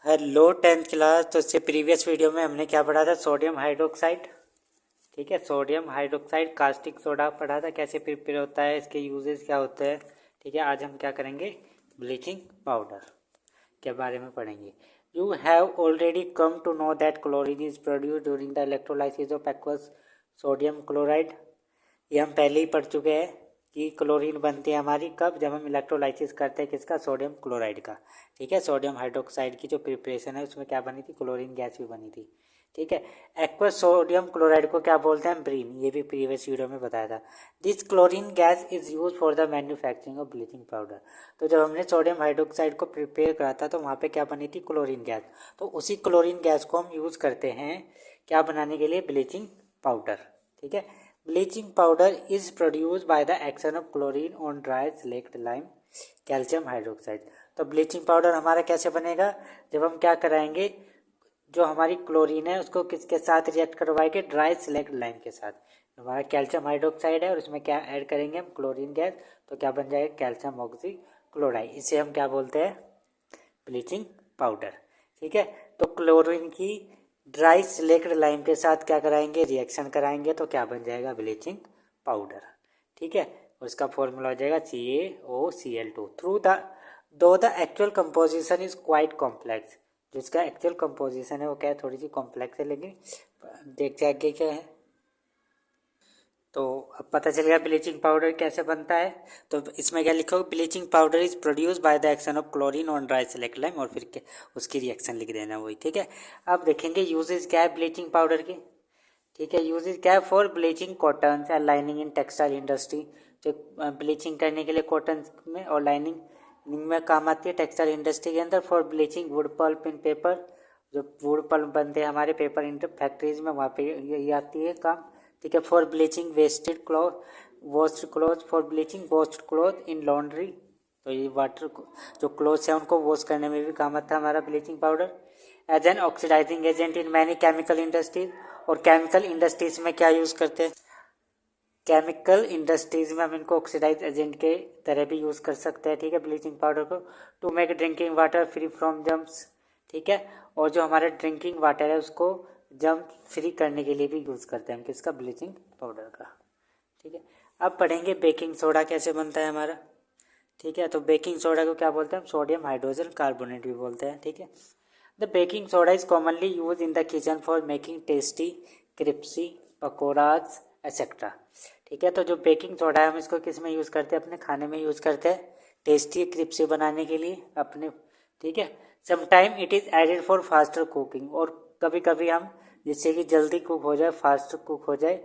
Hello tenth class. तो इससे previous video में हमने क्या पढ़ा था? Sodium hydroxide. ठीक है, सोडियम हाइड्रोक्साइड कास्टिक सोडा पढ़ा था, कैसे प्रिपेयर होता है, इसके यूजेस क्या होते हैं। ठीक है, आज हम क्या करेंगे? ब्लीचिंग पाउडर के बारे में पढ़ेंगे। You have already come to know that chlorine is produce during the electrolysis of aqueous sodium chloride. ये हम पहले ही पढ़ चुके हैं कि क्लोरीन बनती है हमारी कब? जब हम इलेक्ट्रोलाइसिस करते हैं किसका? सोडियम क्लोराइड का। ठीक है, सोडियम हाइड्रोक्साइड की जो प्रिपरेशन है उसमें क्या बनी थी? क्लोरीन गैस भी बनी थी। ठीक है, एक्वस सोडियम क्लोराइड को क्या बोलते हैं? ब्रीन। ये भी प्रीवियस वीडियो में बताया था। This chlorine gas is use for the manufacturing of bleaching powder. तो जब हमने सोडियम हाइड्रोक्साइड को प्रिपेयर करा था तो वहाँ पे क्या बनी थी? Chlorine gas. तो उसी क्लोरीन गैस को हम यूज़ करते हैं क्या बनाने के लिए? Bleaching powder. ठीक है, bleaching powder is produce by the action of chlorine on dry slaked lime calcium hydroxide. तो ब्लीचिंग पाउडर हमारा कैसे बनेगा? जब हम क्या कराएंगे, जो हमारी क्लोरीन है उसको किसके साथ रिएक्ट करवाएंगे? ड्राई सिलेक्ट लाइम के साथ। हमारा कैल्शियम हाइड्रोक्साइड है और उसमें क्या ऐड करेंगे हम? Chlorine gas. तो क्या बन जाएगा? Calcium oxy chloride. इसे हम क्या बोलते हैं? Bleaching powder. ठीक है, तो क्लोरीन की ड्राई सिलेक्ट लाइम के साथ क्या कराएंगे? रिएक्शन कराएंगे तो क्या बन जाएगा? Bleaching powder. ठीक है, उसका फॉर्मूला हो जाएगा CaOCl2 थ्रू द दो the actual composition is quite complex. जिसका एक्चुअल कंपोजिशन है वो क्या है? थोड़ी सी कॉम्प्लेक्स है, लेकिन देखते आगे क्या है। तो अब पता चल गया ब्लीचिंग पाउडर कैसे बनता है। तो इसमें क्या लिखोगे? Bleaching powder is produce by the action of chlorine on dry slaked lime, और फिर उसकी रिएक्शन लिख देना वही। ठीक है, अब देखेंगे यूजेस क्या है ब्लीचिंग पाउडर की। ठीक है, यूजेस क्या है? For bleaching cotton and lining in textile industry. जो ब्लीचिंग करने के लिए कॉटन में और लाइनिंग में काम आती है टेक्सटाइल इंडस्ट्री के अंदर। For bleaching wood pulp in paper, जो वुड पल्प बनते हैं हमारे पेपर फैक्ट्रीज में, वहाँ पे ये आती है काम। ठीक है, for bleaching wasted cloth washed cloth, for bleaching washed cloth in laundry. तो ये वाटर जो क्लॉथ्स हैं उनको वॉश करने में भी काम आता है हमारा bleaching powder. As an oxidising agent in many chemical industries. और केमिकल इंडस्ट्रीज में क्या यूज़ करते हैं? केमिकल इंडस्ट्रीज में हम इनको ऑक्सीडाइज एजेंट के तरह भी यूज़ कर सकते हैं। ठीक है, ब्लीचिंग पाउडर को to make drinking water free from germs. ठीक है, और जो हमारा ड्रिंकिंग वाटर है उसको जम्प फ्री करने के लिए भी यूज़ करते हैं हम किसका? ब्लीचिंग पाउडर का। ठीक है, अब पढ़ेंगे बेकिंग सोडा कैसे बनता है हमारा। ठीक है, तो बेकिंग सोडा को क्या बोलते हैं हम? सोडियम हाइड्रोजन कार्बोनेट भी बोलते हैं। ठीक है, the baking soda is commonly use in the kitchen for making tasty crispy pakoras etcetera. ठीक है, तो जो बेकिंग सोडा है हम इसको किस में यूज़ करते हैं? अपने खाने में यूज़ करते हैं, टेस्टी क्रिप्सी बनाने के लिए अपने। ठीक है, sometime it is added for faster cooking, और कभी कभी हम जिससे कि जल्दी कुक हो जाए, फास्ट कुक हो जाए,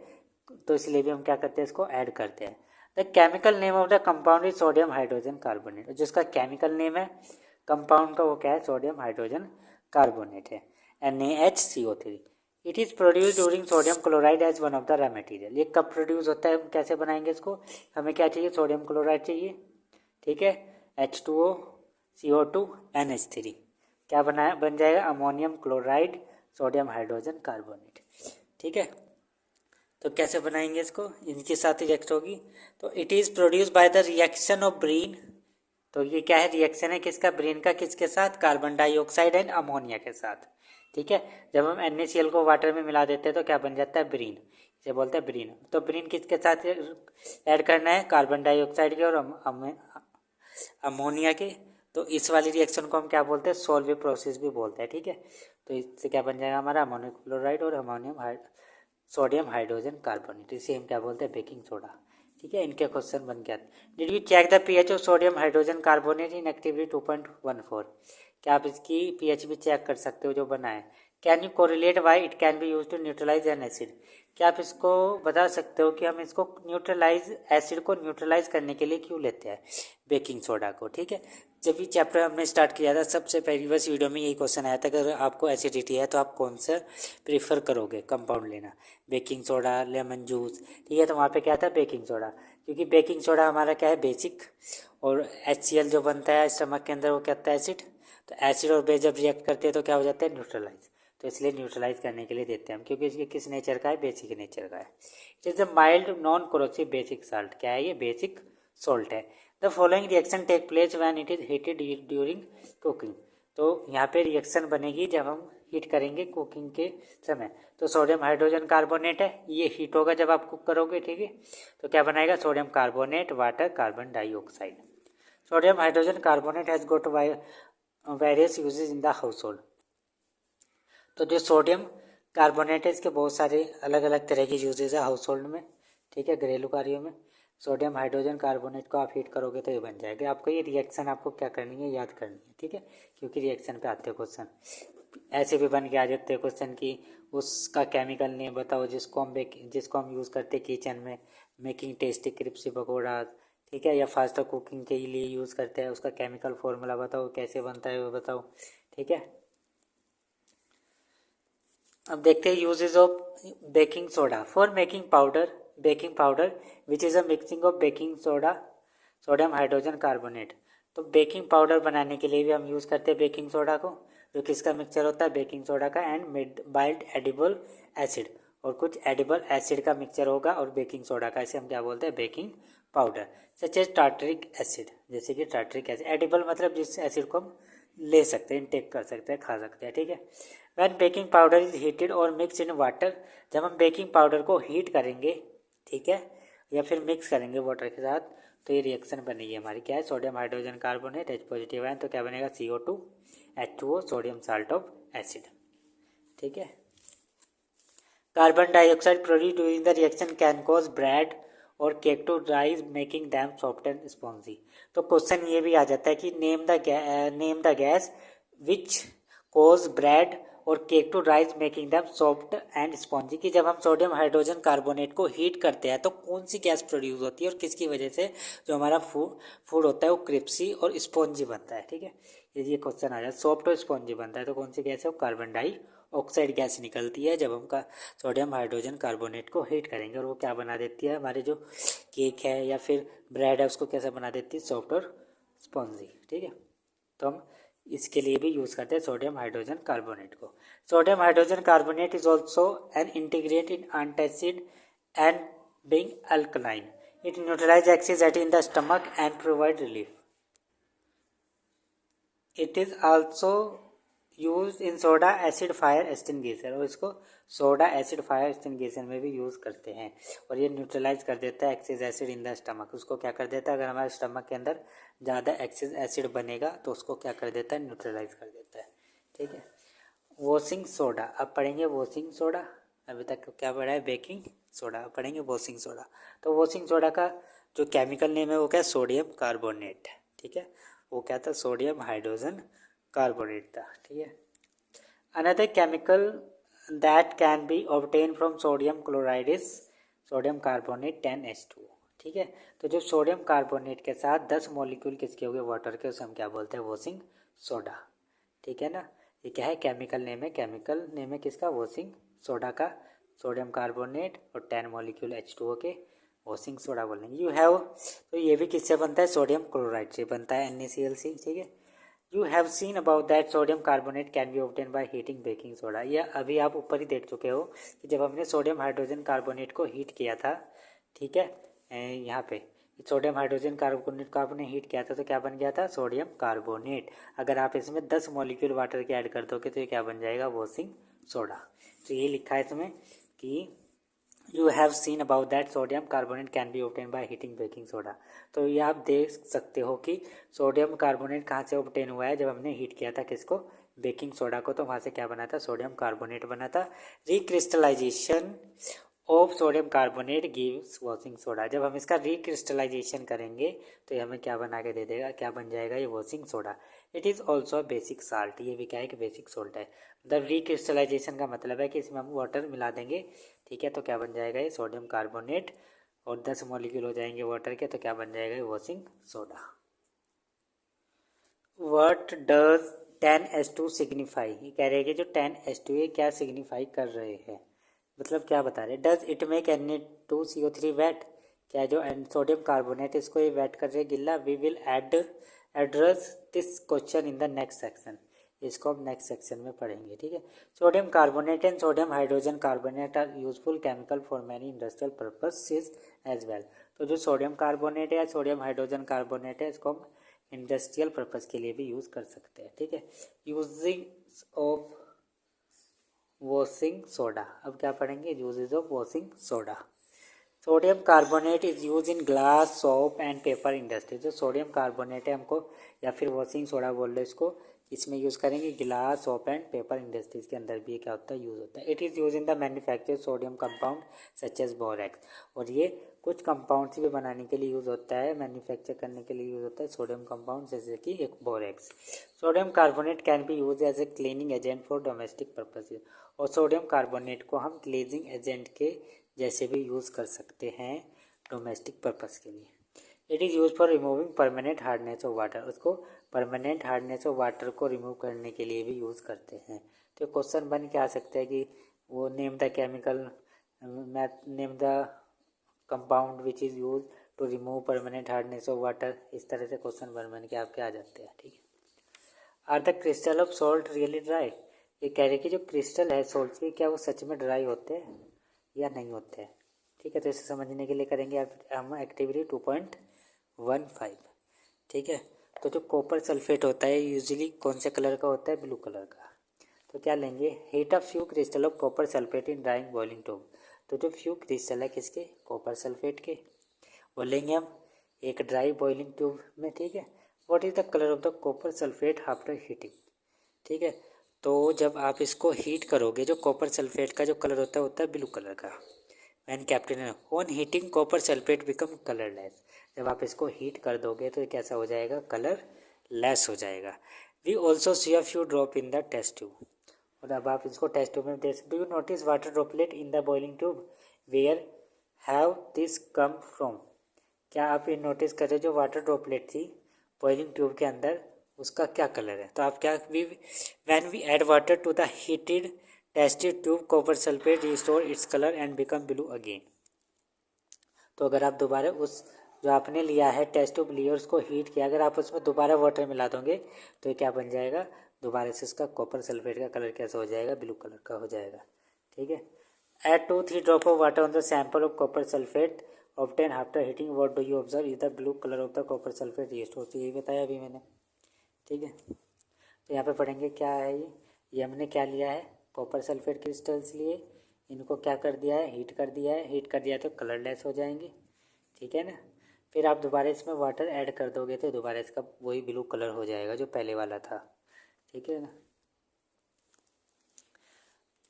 तो इसलिए भी हम क्या करते हैं? इसको ऐड करते हैं। The chemical name of the compound is sodium hydrogen carbonate. जिसका केमिकल नेम है कंपाउंड का वो क्या है? सोडियम हाइड्रोजन कार्बोनेट है, NaHCO3। It is produce during sodium chloride as one of the raw material. ये कब प्रोड्यूस होता है? कैसे बनाएंगे इसको? हमें क्या चाहिए? सोडियम क्लोराइड चाहिए। ठीक है, H2O CO2 NH3 क्या बन जाएगा? Ammonium chloride sodium hydrogen carbonate. ठीक है, तो कैसे बनाएंगे इसको? इनके साथ रिएक्ट होगी। तो it is produce by the reaction of brine. तो ये क्या है? रिएक्शन है किसका? ब्रीन का। किसके साथ? कार्बन डाइऑक्साइड एंड अमोनिया के साथ। ठीक है, जब हम NaCl को वाटर में मिला देते हैं तो क्या बन जाता है? ब्रीन। इसे बोलते हैं ब्रीन। तो ब्रीन किसके साथ ऐड करना है? कार्बन डाइऑक्साइड के और अमोनिया के। तो इस वाली रिएक्शन को हम क्या बोलते हैं? सॉल्वे प्रोसेस भी बोलते हैं। ठीक है, तो इससे क्या बन जाएगा हमारा? अमोनियम क्लोराइड और सोडियम हाइड्रोजन कार्बोनेट। इसे हम क्या बोलते हैं? Baking soda. ठीक है, इनके क्वेश्चन बन गया। Did you check the pH of sodium hydrogen carbonate in activity 2.14? क्या आप इसकी पीएच भी चेक कर सकते हो जो बना है? Can you correlate why it can be use to neutralise an acid? क्या आप इसको बता सकते हो कि हम इसको न्यूट्रलाइज एसिड को न्यूट्रलाइज करने के लिए क्यों लेते हैं बेकिंग सोडा को? ठीक है, जब ये चैप्टर हमने स्टार्ट किया था सबसे पहली बस वीडियो में यही क्वेश्चन आया था, अगर आपको एसिडिटी है तो आप कौन सा प्रीफर करोगे कंपाउंड लेना? Baking soda, lemon juice. ठीक है, तो वहाँ पे क्या था? Baking soda. क्योंकि बेकिंग सोडा हमारा क्या है? बेसिक। और HCl जो बनता है स्टमक के अंदर वो क्या होता है? एसिड। तो एसिड और बेस जब रिएक्ट करते हैं तो क्या हो जाता है? न्यूट्रलाइज। तो इसलिए न्यूट्रलाइज करने के लिए देते हैं हम, क्योंकि इसके किस नेचर का है? बेसिक नेचर का है। It is a mild non corrosive basic salt. क्या है ये? बेसिक सॉल्ट है। The following reaction take place when it is heated during cooking. तो यहाँ पे रिएक्शन बनेगी जब हम हीट करेंगे कुकिंग के समय। तो सोडियम हाइड्रोजन कार्बोनेट है, ये हीट होगा जब आप कुक करोगे, ठीक है। तो क्या बनाएगा, sodium carbonate water carbon dioxide. Sodium hydrogen carbonate has got various usages in the household. तो जो सोडियम कार्बोनेट है इसके बहुत सारे अलग अलग तरह के यूजेज है हाउस होल्ड में, ठीक है, घरेलू कार्यों में। सोडियम हाइड्रोजन कार्बोनेट को आप हीट करोगे तो ये बन जाएगा। आपको ये रिएक्शन आपको क्या करनी है, याद करनी है, ठीक है, क्योंकि रिएक्शन पे आते हैं क्वेश्चन। ऐसे भी बन के आ जाते हैं क्वेश्चन की उसका केमिकल नेम बताओ जिसको हम यूज़ करते हैं किचन में मेकिंग टेस्टी क्रिस्पी पकौड़ा, ठीक है, या फास्ट कुकिंग के लिए यूज़ करते हैं, उसका केमिकल फॉर्मूला बताओ, कैसे बनता है वो बताओ, ठीक है। अब देखते हैं usages of baking soda for making powder. Baking powder which is a mixing of baking soda sodium hydrogen carbonate. तो बेकिंग पाउडर बनाने के लिए भी हम यूज़ करते हैं बेकिंग सोडा को, जो किसका मिक्सचर होता है, बेकिंग सोडा का एंड मिल्ड एडिबल एसिड, और कुछ एडिबल एसिड का मिक्सचर होगा और बेकिंग सोडा का, इसे हम क्या बोलते हैं, baking powder. Such as tartaric acid, जैसे कि टार्टरिक एसिड, एडिबल मतलब जिस एसिड को हम ले सकते हैं, इनटेक कर सकते हैं, खा सकते हैं, ठीक है। When baking powder is heated और मिक्स इन वाटर, जब हम बेकिंग पाउडर को हीट करेंगे, ठीक है, या फिर मिक्स करेंगे वाटर के साथ, तो ये रिएक्शन बनेगी हमारी, क्या है, sodium hydrogen carbonate H positive ion, तो क्या बनेगा, CO2 H2O sodium salt of acid, ठीक है। Carbon dioxide produce during the reaction can cause bread और cake to rise making them soft and spongy. तो क्वेश्चन ये भी आ जाता है कि name the gas which cause bread और cake to rise making them soft and spongy, कि जब हम सोडियम हाइड्रोजन कार्बोनेट को हीट करते हैं तो कौन सी गैस प्रोड्यूस होती है और किसकी वजह से जो हमारा फूड होता है वो क्रिस्पी और स्पॉन्जी बनता है, ठीक है। ये क्वेश्चन आ जाए, सॉफ्ट और स्पॉन्जी बनता है तो कौन सी गैस है, वो कार्बन डाइऑक्साइड गैस निकलती है जब हम सोडियम हाइड्रोजन कार्बोनेट को हीट करेंगे, और वो क्या बना देती है, हमारे जो केक है या फिर ब्रेड है उसको कैसे बना देती है, सॉफ्ट और स्पॉन्जी, ठीक है। तो हम इसके लिए भी यूज़ करते हैं सोडियम हाइड्रोजन कार्बोनेट को। Sodium hydrogen carbonate is also an integrate in antacid and being alkaline, it neutralise acidity in the stomach and provide relief. It is also use in soda acid fire extinguisher, और इसको soda acid fire extinguisher में भी use करते हैं, और ये neutralise कर देता है excess acid in the stomach. उसको क्या कर देता है, अगर हमारे स्टमक के अंदर ज़्यादा एक्सेस एसिड बनेगा तो उसको क्या कर देता है, न्यूट्रलाइज कर देता है, ठीक है। वॉशिंग सोडा, अब पढ़ेंगे वॉशिंग सोडा, अभी तक क्या पढ़ा है, बेकिंग सोडा, अब पढ़ेंगे वॉशिंग सोडा। तो वॉशिंग सोडा का जो केमिकल नेम है वो क्या, सोडियम कार्बोनेट, ठीक है, वो क्या था, सोडियम हाइड्रोजन कार्बोनेट था, ठीक है। Another chemical that can be obtain from sodium chloride is sodium carbonate 10H2, ठीक है। तो जो सोडियम कार्बोनेट के साथ 10 मॉलिक्यूल किसके हो गए, वाटर के, उसे हम क्या बोलते हैं, वॉशिंग सोडा, ठीक है ना। ये क्या है, केमिकल नेम है किसका, वॉशिंग सोडा का, सोडियम कार्बोनेट और 10 मॉलिक्यूल H2O के, वॉशिंग सोडा बोलेंगे। यू हैव, तो ये भी किससे बनता है, सोडियम क्लोराइड से बनता है, NaCl, ठीक है। You have seen about that sodium carbonate can B obtain by heating baking soda, यह अभी आप ऊपर ही देख चुके हो कि जब हमने सोडियम हाइड्रोजन कार्बोनेट को हीट किया था, ठीक है, यहाँ पे सोडियम हाइड्रोजन कार्बोनेट को आपने हीट किया था तो क्या बन गया था, सोडियम कार्बोनेट। अगर आप इसमें 10 मॉलिक्यूल वाटर के ऐड कर दोगे तो ये क्या बन जाएगा, वॉशिंग सोडा। तो ये लिखा है इसमें कि you have seen about that sodium carbonate can B obtain by heating baking soda. तो ये आप देख सकते हो कि सोडियम कार्बोनेट कहाँ से ऑब्टेन हुआ है, जब हमने हीट किया था किसको, बेकिंग सोडा को, तो वहाँ से क्या बना था, सोडियम कार्बोनेट बना था। Recrystallisation of sodium carbonate gives washing soda, जब हम इसका रिक्रिस्टलाइजेशन करेंगे तो ये हमें क्या बना के दे देगा, क्या बन जाएगा, ये washing soda. It is also basic salt, ये भी क्या है कि बेसिक सोल्ट है। मतलब रिक्रिस्टलाइजेशन का मतलब है कि इसमें हम वाटर मिला देंगे, ठीक है, तो क्या बन जाएगा, ये सोडियम कार्बोनेट, और 10 मॉलिक्यूल हो जाएंगे वाटर के, तो क्या बन जाएगा, ये washing soda. What does 10H2 signify, ये कह रहे हैं कि जो 10H2 ये क्या सिग्निफाई कर रहे हैं, मतलब क्या बता रहे हैं। Does it make Na2CO3 wait, क्या जो सोडियम कार्बोनेट इसको ये वेट कर रहे हैं, गिल्ला। We will address this question in the next section, इसको हम नेक्स्ट सेक्शन में पढ़ेंगे, ठीक है। Sodium carbonate and sodium hydrogen carbonate are useful chemical for many industrial purposes as well. तो जो सोडियम कार्बोनेट है या सोडियम हाइड्रोजन कार्बोनेट है इसको हम इंडस्ट्रियल पर्पज़ के लिए भी यूज़ कर सकते हैं, ठीक है। यूजिंग ऑफ वॉशिंग सोडा, अब क्या पढ़ेंगे, usages of washing soda. Sodium carbonate is use in glass, soap and paper industry. जो सोडियम कार्बोनेट है हमको, या फिर वॉशिंग सोडा बोल लो इसको, इसमें यूज़ करेंगे गिलास, सोप एंड पेपर इंडस्ट्रीज के अंदर भी क्या होता है, यूज़ होता है। It is use in the manufacture sodium compound such as borax, और ये कुछ कंपाउंड्स भी बनाने के लिए यूज़ होता है, मैन्युफैक्चर करने के लिए यूज़ होता है सोडियम कंपाउंड, जैसे कि एक borax. Sodium carbonate can be use as a cleaning agent for domestic purposes, और सोडियम कार्बोनेट को हम क्लीनिंग एजेंट के जैसे भी यूज़ कर सकते हैं डोमेस्टिक पर्पज़ के लिए। It is use for removing permanent hardness of water, उसको परमानेंट हार्डनेस ऑफ वाटर को रिमूव करने के लिए भी यूज़ करते हैं। तो क्वेश्चन बन के आ सकता है कि वो name the chemical, name the compound which is use to remove permanent hardness of water, इस तरह से क्वेश्चन बन के आपके आ जाते हैं, ठीक है। Are the crystal of salt really dry, ये कह रहे कि जो क्रिस्टल है सॉल्ट के, क्या वो सच में ड्राई होते हैं या नहीं होते हैं, ठीक है। तो इसे समझने के लिए करेंगे हम एक्टिविटी 2.15, ठीक है। तो जो कॉपर सल्फेट होता है यूजुअली कौन से कलर का होता है, ब्लू कलर का। तो क्या लेंगे, heat a few crystal of copper sulphate in drawing boiling tube. तो जो फ्यू क्रिस्टल है किसके, कॉपर सल्फेट के, वो लेंगे हम एक ड्राई बॉइलिंग ट्यूब में, ठीक है। What is the colour of the copper sulphate after heating, ठीक है। तो जब आप इसको हीट करोगे, जो कॉपर सल्फेट का जो कलर होता है ब्लू कलर का। When captain on heating copper sulphate become colourless, जब आप इसको हीट कर दोगे तो ये कैसा हो जाएगा, कलर लेस हो जाएगा। We also see a few drop in the test tube, और अब आप इसको टेस्ट ट्यूब में देख, do you notice water droplet in the boiling tube, where have this come from, क्या आप ये नोटिस कर रहे हो, जो वाटर ड्रॉपलेट थी बॉइलिंग ट्यूब के अंदर, उसका क्या कलर है। तो आप क्या, when we add water to the heated tested tube copper sulphate restore its colour and become blue again. तो अगर आप दोबारा उस जो आपने लिया है टेस्ट ट्यूब लिया, उसको हीट किया, अगर आप उसमें दोबारा वाटर मिला दोगे तो ये क्या बन जाएगा, दोबारा से उसका कॉपर सल्फेट का कलर कैसा हो जाएगा, ब्लू कलर का हो जाएगा, ठीक है। Add 2-3 drop of water on the sample of copper sulphate obtain after heating, what do you observe, is the blue colour of the copper sulphate restore. तो यही बताया अभी मैंने, ठीक है। तो यहाँ पे पढ़ेंगे क्या है ये हमने क्या लिया है, कॉपर सल्फेट क्रिस्टल्स लिए, इनको क्या कर दिया है, हीट कर दिया है, हीट कर दिया तो कलरलेस हो जाएंगे, ठीक है ना। फिर आप दोबारा इसमें वाटर ऐड कर दोगे तो दोबारा इसका वही ब्लू कलर हो जाएगा जो पहले वाला था, ठीक है ना।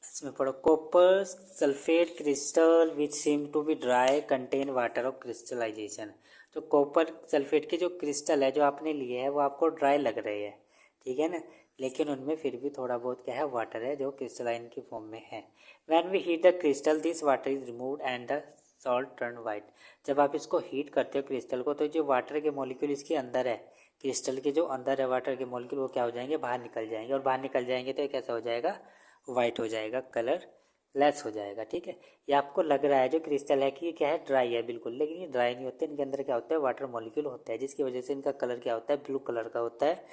इसमें पढ़ो, copper sulphate crystal which seem to be dry contain water of crystallisation. तो कॉपर सल्फेट के जो क्रिस्टल है जो आपने लिए है वो आपको ड्राई लग रहे हैं, ठीक है ना, लेकिन उनमें फिर भी थोड़ा बहुत क्या है, वाटर है जो क्रिस्टलाइन की फॉर्म में है। When we heat the crystal this water is removed and the salt turn white. जब आप इसको हीट करते हो क्रिस्टल को, तो जो वाटर के मॉलिक्यूल इसके अंदर है, क्रिस्टल के जो अंदर है वाटर के मॉलिक्यूल, वो क्या हो जाएंगे, बाहर निकल जाएंगे, और बाहर निकल जाएंगे तो ये कैसा हो जाएगा, वाइट हो जाएगा, कलर लेस हो जाएगा, ठीक है। ये आपको लग रहा है जो क्रिस्टल है कि ये क्या है, ड्राई है बिल्कुल, लेकिन ये ड्राई नहीं होते, इनके अंदर क्या होता है, वाटर मॉलिक्यूल होता है, जिसकी वजह से इनका कलर क्या होता है, ब्लू कलर का होता है।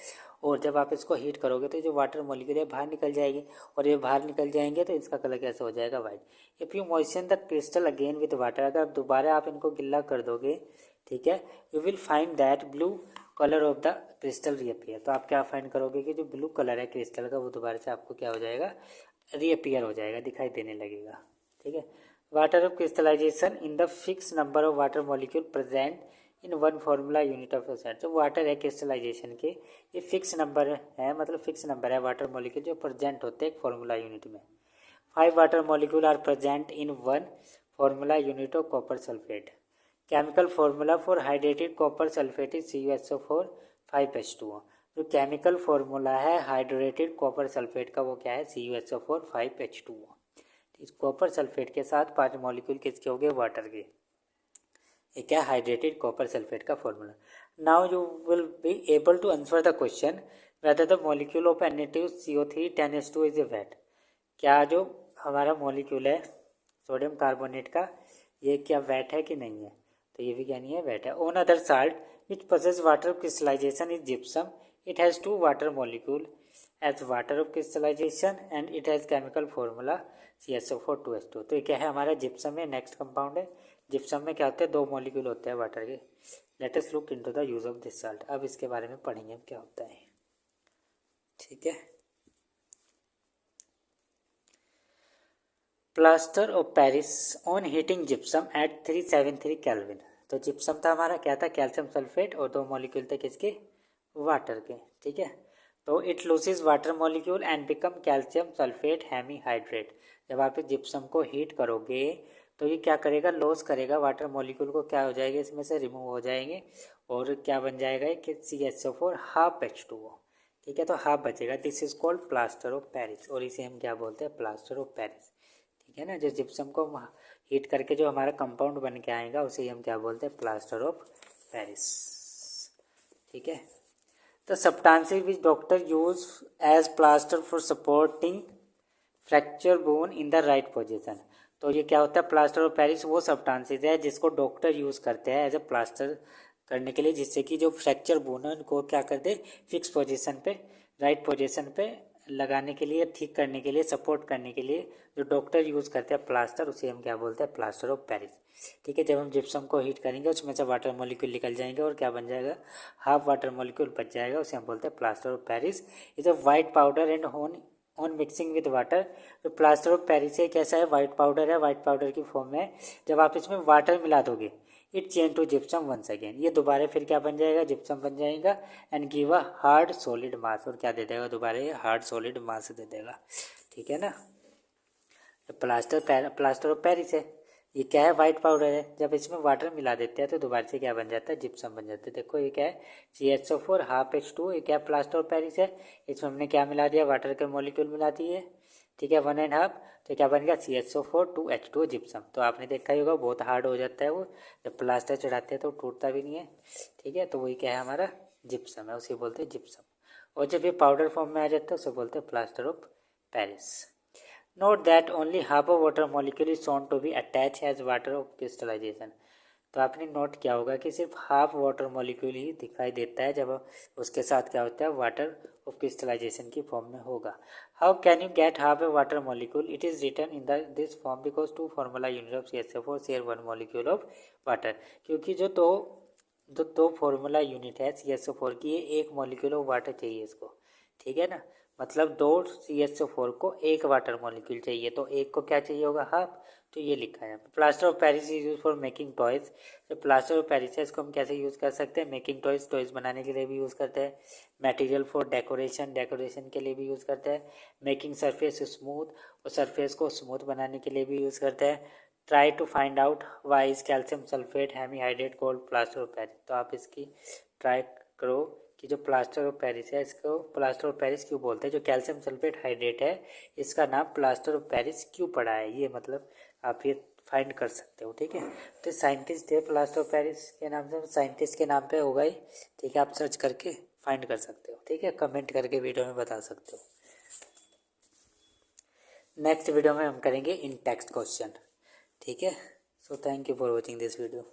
और जब आप इसको हीट करोगे तो जो वाटर मॉलिक्यूल है बाहर निकल जाएगी, और ये बाहर निकल जाएंगे तो इसका कलर कैसा हो जाएगा, white. If you moisten the crystal again with water, अगर दोबारा आप इनको गिल्ला कर दोगे, ठीक है, you will find that blue colour of the crystal reappear. तो आप क्या फाइंड करोगे कि जो ब्लू कलर है क्रिस्टल का वो दोबारा से आपको क्या हो जाएगा, रीअपियर हो जाएगा, दिखाई देने लगेगा, ठीक है। Water of crystallisation in the fix number of water molecule present in one formula unit of set. जो वाटर है क्रिस्टलाइजेशन के, ये फिक्स नंबर है, मतलब फिक्स नंबर है वाटर मॉलिक्यूल जो प्रेजेंट होते हैं एक फार्मूला यूनिट में। 5 water molecule are present in one formula unit of copper sulphate. Chemical formula for hydrated copper sulphate is CuSO4 5H2O। जो केमिकल फार्मूला है हाइड्रेटेड कॉपर सल्फेट का वो क्या है, CuSO4 5H2O। इस कॉपर सल्फेट के साथ 5 मॉलिक्यूल किसके हो गए, वाटर के। ये क्या, हाइड्रेटेड कॉपर सल्फेट का formula. Now you will be able to answer the question whether the molecule of Na2CO3 10H2 is a wet. क्या जो हमारा मॉलिक्यूल है सोडियम कार्बोनेट का, ये क्या वेट है कि नहीं है, तो ये भी क्या नहीं है, वेट है। On other salt which possess water crystallisation is gypsum, it has 2 water molecule as water of crystallization and it has chemical formula CSO4 2H2। तो ये क्या है, हमारा जिप्सम है, नेक्स्ट कंपाउंड है। जिप्सम में क्या होते हैं, 2 मॉलिक्यूल होते हैं वाटर के, let us look into the use of this salt. अब इसके बारे में पढ़ेंगे हम क्या होता है, ठीक है। Plaster of Paris on heating gypsum at 373 kelvin. तो जिप्सम था हमारा क्या था, कैल्शियम सल्फेट, और 2 मॉलिक्यूल थे किसके, वाटर के, ठीक है। तो it loses water molecule and become calcium sulphate hemihydrate. जब आप इस जिप्सम को हीट करोगे तो ये क्या करेगा, लॉस करेगा वाटर मॉलिक्यूल को, क्या हो जाएगा, इसमें से रिमूव हो जाएंगे और क्या बन जाएगा कि CH4 हाफ H2O, ठीक है। तो हाफ बचेगा, this is called plaster of Paris, और इसे हम क्या बोलते हैं, प्लास्टर ऑफ पेरिस, ठीक है ना। जो जिप्सम को हीट करके जो हमारा कंपाउंड बन के आएगा उसे हम क्या बोलते हैं, प्लास्टर ऑफ पेरिस, ठीक है। The substances which doctor use as plaster for supporting fracture bone in the right position. तो ये क्या होता है, प्लास्टर ऑफ पेरिस वो सब्सटेंसेस है जिसको डॉक्टर यूज़ करते हैं एज ए प्लास्टर करने के लिए, जिससे कि जो फ्रैक्चर बोन है उनको क्या कर दे, फिक्स पोजीशन पे, राइट पोजीशन पे लगाने के लिए, ठीक करने के लिए, सपोर्ट करने के लिए जो डॉक्टर यूज़ करते हैं प्लास्टर, उसे हम क्या बोलते हैं, प्लास्टर ऑफ पेरिस, ठीक है। जब हम जिप्सम को हीट करेंगे उसमें से वाटर मॉलिक्यूल निकल जाएंगे और क्या बन जाएगा, हाफ वाटर मॉलिक्यूल बच जाएगा, उसे हम बोलते हैं plaster of Paris. Is a white powder and on mixing with water. तो प्लास्टर ऑफ पेरिस है कैसा है, वाइट पाउडर है, वाइट पाउडर की फॉर्म में। जब आप इसमें वाटर मिला दोगे it change to gypsum once again, ये दोबारा फिर क्या बन जाएगा, जिप्सम बन जाएगा and give a hard solid mass, और क्या दे देगा दोबारा, ये हार्ड सॉलिड मास दे देगा, ठीक है ना। प्लास्टर ऑफ पेरिस है, ये क्या है, वाइट पाउडर है। जब इसमें वाटर मिला देते हैं तो दोबारा से क्या बन जाता है, जिप्सम बन जाता है। देखो ये क्या है, CH4 हाफ H2, ये क्या प्लास्टर ऑफ पेरिस है, इसमें हमने क्या मिला दिया, वाटर के मॉलिक्यूल मिला दिए, ठीक है, 1.5, तो क्या बन गया, CH4 2H2 जिप्सम। तो आपने देखा ही होगा बहुत हार्ड हो जाता है वो, जब प्लास्टर चढ़ाते हैं तो टूटता भी नहीं है, ठीक है। तो वही क्या है, हमारा जिप्सम है, उसे बोलते हैं जिप्सम। और जब ये पाउडर फॉर्म में आ जाता है उसे बोलते हैं plaster of Paris. Note that only half of water molecule is shown to be attached as water of crystallization। तो आपने नोट किया होगा कि सिर्फ हाफ वाटर मॉलिक्यूल ही दिखाई देता है जब उसके साथ क्या होता है, वाटर ऑफ क्रिस्टलाइजेशन की फॉर्म में होगा। How can you get half a water molecule, it is written in this form because 2 formula unit of CH4 share 1 molecule of water. क्योंकि जो दो फॉर्मूला यूनिट है CH4 की, ये 1 मॉलिक्यूल ऑफ वाटर चाहिए इसको, ठीक है ना। मतलब 2 CH4 को 1 वाटर मॉलिक्यूल चाहिए, तो 1 को क्या चाहिए होगा, हाफ, तो ये लिखा है। Plaster of Paris is use for making toys. जो प्लास्टर ऑफ पेरिस है इसको हम कैसे यूज़ कर सकते हैं, मेकिंग टॉयज, टॉयज बनाने के लिए भी यूज़ करते हैं। मटेरियल फॉर डेकोरेशन, डेकोरेशन के लिए भी यूज़ करते हैं। मेकिंग सरफेस स्मूथ, और सरफेस को स्मूथ बनाने के लिए भी यूज़ करते हैं। Try to find out why is calcium sulphate hemihydrate called plaster of Paris. तो आप इसकी ट्राई करो कि जो प्लास्टर ऑफ पेरिस है इसको प्लास्टर ऑफ पेरिस क्यों बोलते हैं, जो कैल्शियम सल्फेट हाइड्रेट है इसका नाम प्लास्टर ऑफ पेरिस क्यों पड़ा है, ये मतलब आप ये फाइंड कर सकते हो, ठीक है। तो साइंटिस्ट थे प्लास्टर ऑफ पेरिस के नाम से, साइंटिस्ट के नाम पे होगा ही, ठीक है। आप सर्च करके फाइंड कर सकते हो, ठीक है, कमेंट करके वीडियो में बता सकते हो। नेक्स्ट वीडियो में हम करेंगे इन टेक्स्ट क्वेश्चन, ठीक है। So thank you for watching this video.